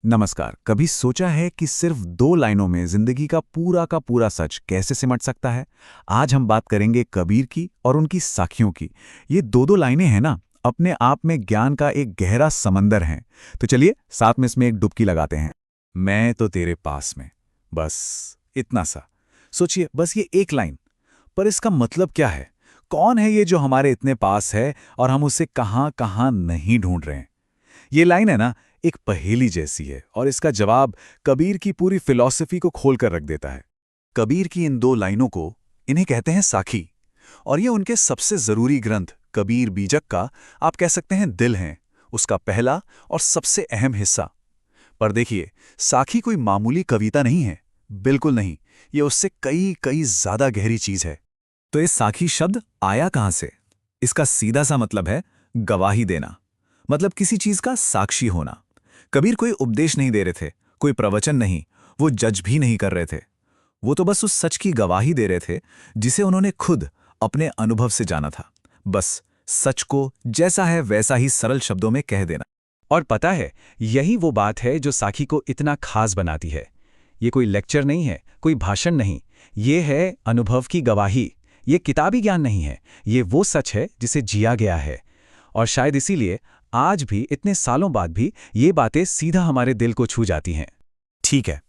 नमस्कार। कभी सोचा है कि सिर्फ 2 लाइनों में जिंदगी का पूरा सच कैसे सिमट सकता है? आज हम बात करेंगे कबीर की और उनकी साखियों की। ये दो लाइनें हैं ना, अपने आप में ज्ञान का एक गहरा समंदर हैं। तो चलिए साथ में इसमें एक डुबकी लगाते हैं। मैं तो तेरे पास में, बस इतना सा। सोचिए, बस ये एक लाइन, पर इसका मतलब क्या है? कौन है ये जो हमारे इतने पास है और हम उसे कहाँ कहाँ नहीं ढूंढ रहे हैं? ये लाइन है ना, एक पहेली जैसी है और इसका जवाब कबीर की पूरी फिलॉसफी को खोलकर रख देता है। कबीर की इन 2 लाइनों को इन्हें कहते हैं साखी, और ये उनके सबसे जरूरी ग्रंथ कबीर बीजक का, आप कह सकते हैं, दिल हैं, उसका पहला और सबसे अहम हिस्सा। पर देखिए, साखी कोई मामूली कविता नहीं है, बिल्कुल नहीं। ये उससे कई कई ज्यादा गहरी चीज है। तो इस साखी शब्द आया कहां से? इसका सीधा सा मतलब है गवाही देना, मतलब किसी चीज का साक्षी होना। कबीर कोई उपदेश नहीं दे रहे थे, कोई प्रवचन नहीं, वो जज भी नहीं कर रहे थे। वो तो बस उस सच की गवाही दे रहे थे जिसे उन्होंने खुद अपने अनुभव से जाना था। बस सच को जैसा है वैसा ही सरल शब्दों में कह देना। और पता है, यही वो बात है जो साखी को इतना खास बनाती है। ये कोई लेक्चर नहीं है, कोई भाषण नहीं, ये है अनुभव की गवाही। ये किताबी ज्ञान नहीं है, ये वो सच है जिसे जिया गया है। और शायद इसीलिए आज भी, इतने सालों बाद भी, ये बातें सीधा हमारे दिल को छू जाती हैं। ठीक है,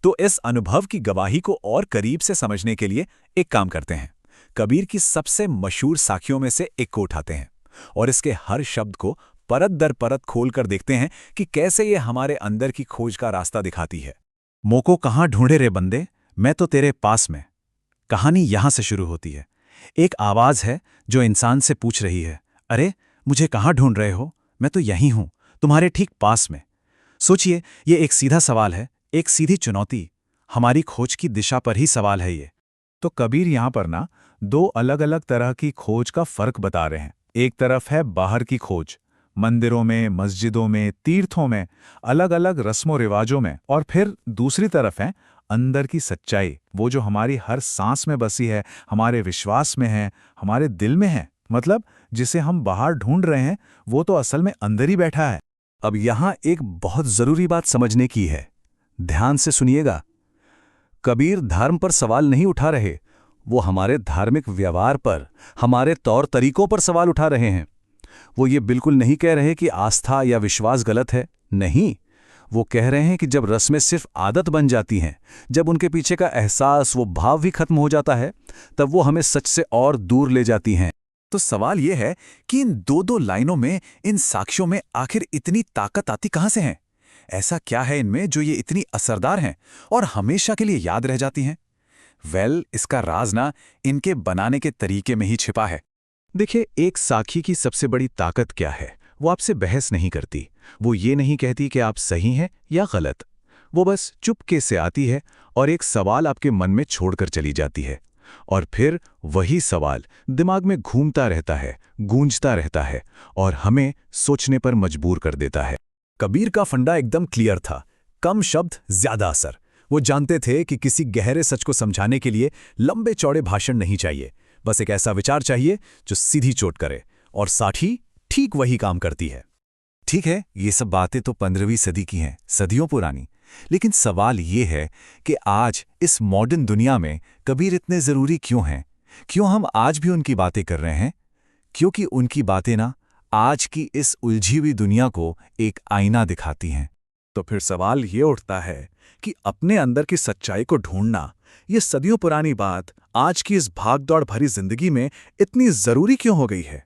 तो इस अनुभव की गवाही को और करीब से समझने के लिए एक काम करते हैं। कबीर की सबसे मशहूर साखियों में से एक को उठाते हैं और इसके हर शब्द को परत दर परत खोलकर देखते हैं कि कैसे ये हमारे अंदर की खोज का रास्ता दिखाती है। मोको कहाँ ढूंढे रे बंदे, मैं तो तेरे पास में। कहानी यहां से शुरू होती है। एक आवाज है जो इंसान से पूछ रही है, अरे मुझे कहाँ ढूंढ रहे हो? मैं तो यहीं हूं, तुम्हारे ठीक पास में। सोचिए, ये एक सीधा सवाल है, एक सीधी चुनौती। हमारी खोज की दिशा पर ही सवाल है ये। तो कबीर यहां पर ना 2 अलग-अलग तरह की खोज का फर्क बता रहे हैं। एक तरफ है बाहर की खोज, मंदिरों में, मस्जिदों में, तीर्थों में, अलग-अलग रस्मों रिवाजों में, और फिर दूसरी तरफ है अंदर की सच्चाई, वो जो हमारी हर सांस में बसी है, हमारे विश्वास में है, हमारे दिल में है। मतलब जिसे हम बाहर ढूंढ रहे हैं, वो तो असल में अंदर ही बैठा है। अब यहां एक बहुत जरूरी बात समझने की है, ध्यान से सुनिएगा। कबीर धर्म पर सवाल नहीं उठा रहे, वो हमारे धार्मिक व्यवहार पर, हमारे तौर तरीकों पर सवाल उठा रहे हैं। वो ये बिल्कुल नहीं कह रहे कि आस्था या विश्वास गलत है, नहीं। वो कह रहे हैं कि जब रस्में सिर्फ आदत बन जाती हैं, जब उनके पीछे का एहसास, वो भाव भी खत्म हो जाता है, तब वो हमें सच से और दूर ले जाती हैं। तो सवाल यह है कि इन दो लाइनों में, इन साक्ष्यों में आखिर इतनी ताकत आती कहां से है? ऐसा क्या है इनमें जो ये इतनी असरदार हैं और हमेशा के लिए याद रह जाती हैं? इसका राज ना इनके बनाने के तरीके में ही छिपा है। देखिए, एक साखी की सबसे बड़ी ताकत क्या है? वो आपसे बहस नहीं करती। वो ये नहीं कहती कि आप सही हैं या गलत। वो बस चुपके से आती है और एक सवाल आपके मन में छोड़कर चली जाती है। और फिर वही सवाल दिमाग में घूमता रहता है, गूंजता रहता है और हमें सोचने पर मजबूर कर देता है। कबीर का फंडा एकदम क्लियर था, कम शब्द ज्यादा असर। वो जानते थे कि किसी गहरे सच को समझाने के लिए लंबे चौड़े भाषण नहीं चाहिए, बस एक ऐसा विचार चाहिए जो सीधी चोट करे, और साखी ठीक वही काम करती है। ठीक है, ये सब बातें तो 15वीं सदी की हैं, सदियों पुरानी। लेकिन सवाल ये है कि आज इस मॉडर्न दुनिया में कबीर इतने जरूरी क्यों हैं? क्यों हम आज भी उनकी बातें कर रहे हैं? क्योंकि उनकी बातें ना आज की इस उलझी हुई दुनिया को एक आईना दिखाती हैं। तो फिर सवाल ये उठता है कि अपने अंदर की सच्चाई को ढूंढना, ये सदियों पुरानी बात आज की इस भागदौड़ भरी जिंदगी में इतनी जरूरी क्यों हो गई है?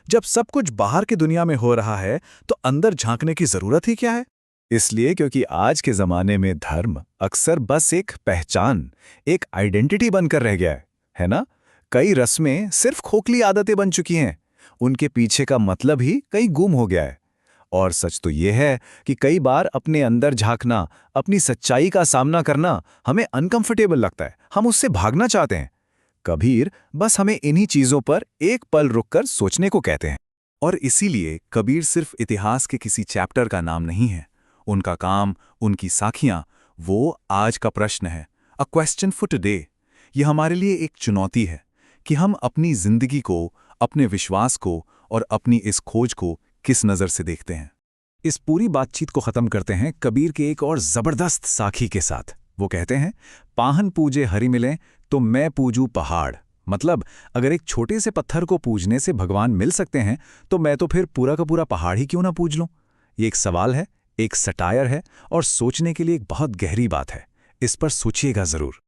जब सब कुछ बाहर की दुनिया में हो रहा है, तो अंदर झांकने की जरूरत ही क्या है? इसलिए क्योंकि आज के जमाने में धर्म अक्सर बस एक पहचान, एक आइडेंटिटी बनकर रह गया है ना? कई रस्में सिर्फ खोखली आदतें बन चुकी हैं, उनके पीछे का मतलब ही कहीं गुम हो गया है। और सच तो यह है कि कई बार अपने अंदर झांकना, अपनी सच्चाई का सामना करना हमें अनकंफर्टेबल लगता है, हम उससे भागना चाहते हैं। कबीर बस हमें इन्हीं चीजों पर एक पल रुककर सोचने को कहते हैं। और इसीलिए कबीर सिर्फ इतिहास के किसी चैप्टर का नाम नहीं है। उनका काम, उनकी साखियां, वो आज का प्रश्न है, अ क्वेश्चन फॉर टुडे। ये हमारे लिए एक चुनौती है कि हम अपनी जिंदगी को, अपने विश्वास को और अपनी इस खोज को किस नज़र से देखते हैं। इस पूरी बातचीत को खत्म करते हैं कबीर के एक और जबरदस्त साखी के साथ। वो कहते हैं, पाहन पूजे हरि मिलें तो मैं पूजू पहाड़। मतलब अगर एक छोटे से पत्थर को पूजने से भगवान मिल सकते हैं तो मैं तो फिर पूरा का पूरा पहाड़ ही क्यों ना पूज लूं। ये एक सवाल है, एक सटायर है और सोचने के लिए एक बहुत गहरी बात है। इस पर सोचिएगा जरूर।